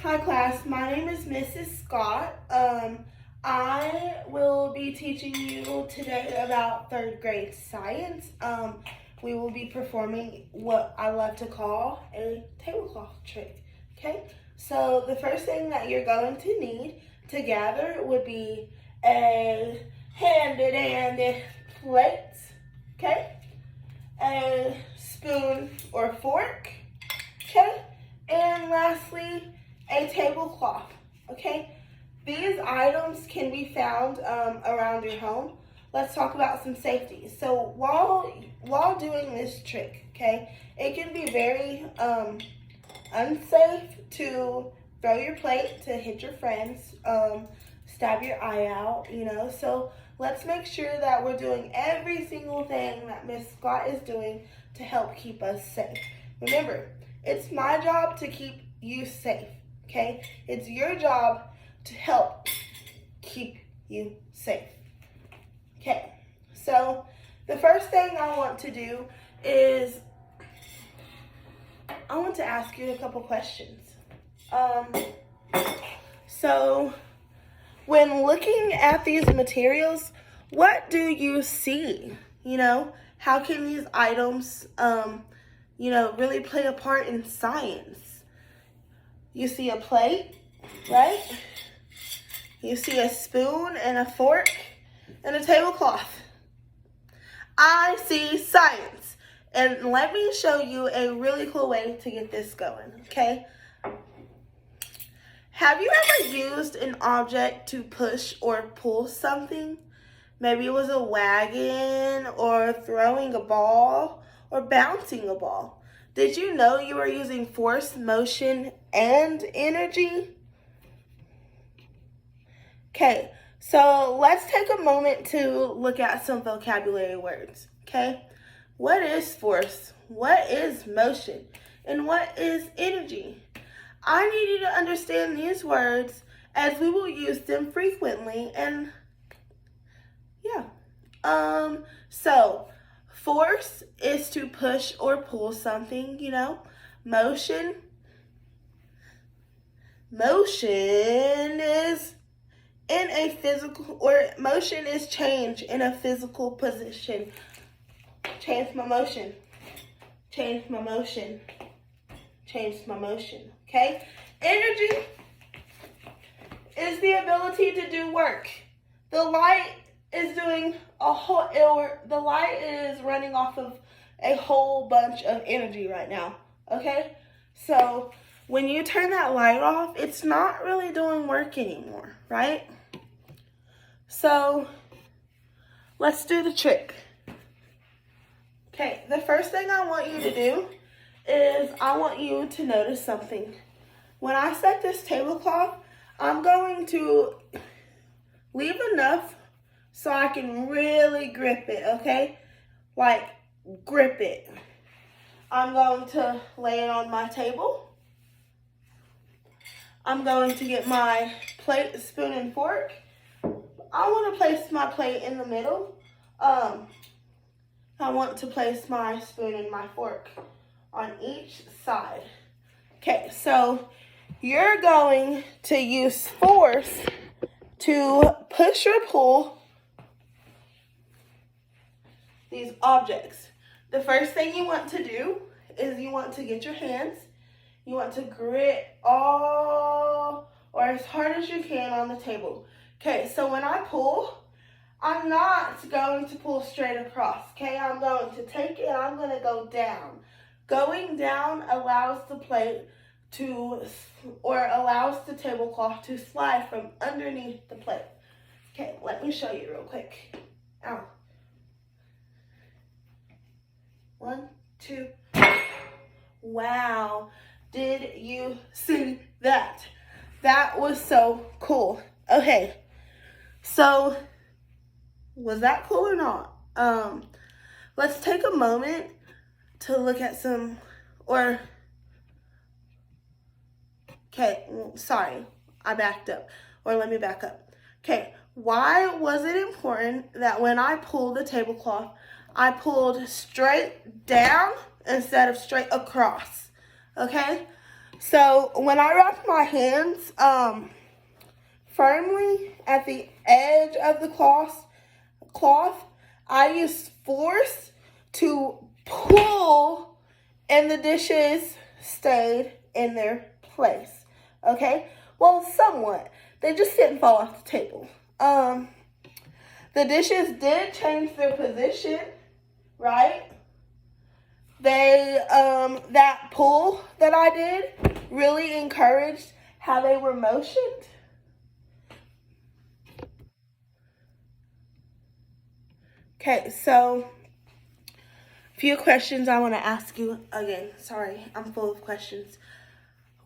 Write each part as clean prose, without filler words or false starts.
Hi class, my name is Mrs. Scott. I will be teaching you today about third grade science. We will be performing what I love to call a tablecloth trick. Okay, so the first thing that you're going to need to gather would be a handy plate, okay, a spoon or fork, okay, and lastly, a tablecloth, okay? These items can be found around your home. Let's talk about some safety. So while doing this trick, okay, it can be very unsafe to throw your plate, to hit your friends, stab your eye out, So let's make sure that we're doing every single thing that Miss Scott is doing to help keep us safe. Remember, it's my job to keep you safe, okay? It's your job to help keep you safe. Okay, so the first thing I want to do is I want to ask you a couple questions. So when looking at these materials, what do you see? How can these items, really play a part in science? You see a plate, right? You see a spoon and a fork and a tablecloth. I see science. And let me show you a really cool way to get this going, okay? Have you ever used an object to push or pull something? Maybe it was a wagon or throwing a ball or bouncing a ball. Did you know you were using force, motion, and energy? Okay, so let's take a moment to look at some vocabulary words, okay? What is force? What is motion? And what is energy? I need you to understand these words as we will use them frequently and so force is to push or pull something, Motion is in a physical, or motion is change in a physical position. Change my motion. Change my motion. Change my motion. Okay? Energy is the ability to do work. The light is running off of a whole bunch of energy right now. Okay? So when you turn that light off, it's not really doing work anymore, right? So let's do the trick. Okay, the first thing I want you to do is I want you to notice something. When I set this tablecloth, I'm going to leave enough so I can really grip it, okay? Like, grip it. I'm going to lay it on my table. I'm going to get my plate, spoon, and fork. I want to place my plate in the middle. I want to place my spoon and my fork on each side. Okay, so you're going to use force to push or pull these objects. The first thing you want to do is you want to get your hands. You want to grit all or as hard as you can on the table. Okay, so when I pull, I'm not going to pull straight across, okay? I'm going to take it and I'm going to go down. Going down allows the plate allows the tablecloth to slide from underneath the plate. Okay, let me show you real quick. Ow. 1, 2. Wow. Did you see that? That was so cool. Okay. So, was that cool or not? Let's take a moment to look at sorry, I backed up. Or let me back up. Okay, why was it important that when I pulled the tablecloth, I pulled straight down instead of straight across? Okay, So when I wrap my hands firmly at the edge of the cloth, I use force to pull, and the dishes stayed in their place. Okay? Well, somewhat. They just didn't fall off the table. The dishes did change their position, right? That pull that I did really encouraged how they were motioned. Okay, so a few questions I want to ask you again. Sorry, I'm full of questions.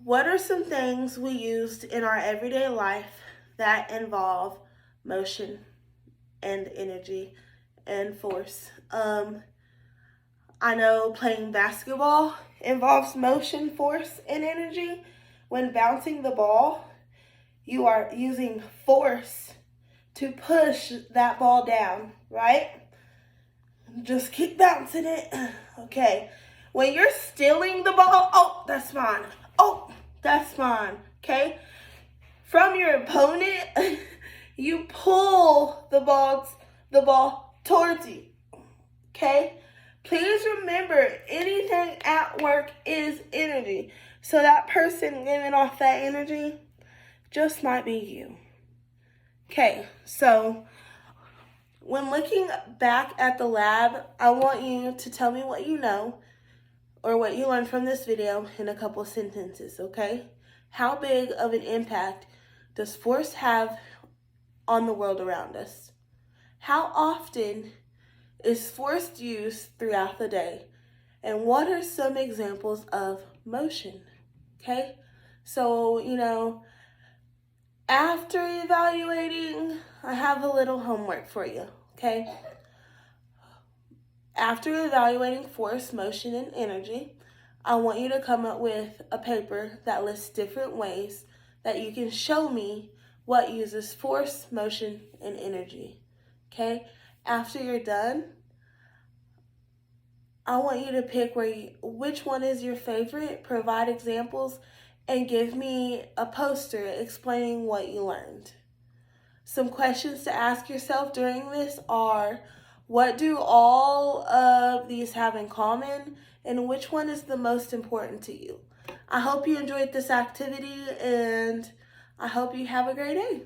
What are some things we used in our everyday life that involve motion and energy and force? I know playing basketball involves motion, force, and energy. When bouncing the ball, you are using force to push that ball down, right? Just keep bouncing it. Okay. When you're stealing the ball, oh, that's mine. Oh, that's mine. Okay. From your opponent, you pull the ball towards you. Okay. Please remember, anything at work is energy. So that person giving off that energy just might be you. Okay, so when looking back at the lab, I want you to tell me what you know or what you learned from this video in a couple of sentences, okay? How big of an impact does force have on the world around us? How often is force used throughout the day? And what are some examples of motion? Okay, so, after evaluating, I have a little homework for you, okay? After evaluating force, motion, and energy, I want you to come up with a paper that lists different ways that you can show me what uses force, motion, and energy, okay? After you're done, I want you to pick which one is your favorite, provide examples, and give me a poster explaining what you learned. Some questions to ask yourself during this are, what do all of these have in common, and which one is the most important to you? I hope you enjoyed this activity, and I hope you have a great day.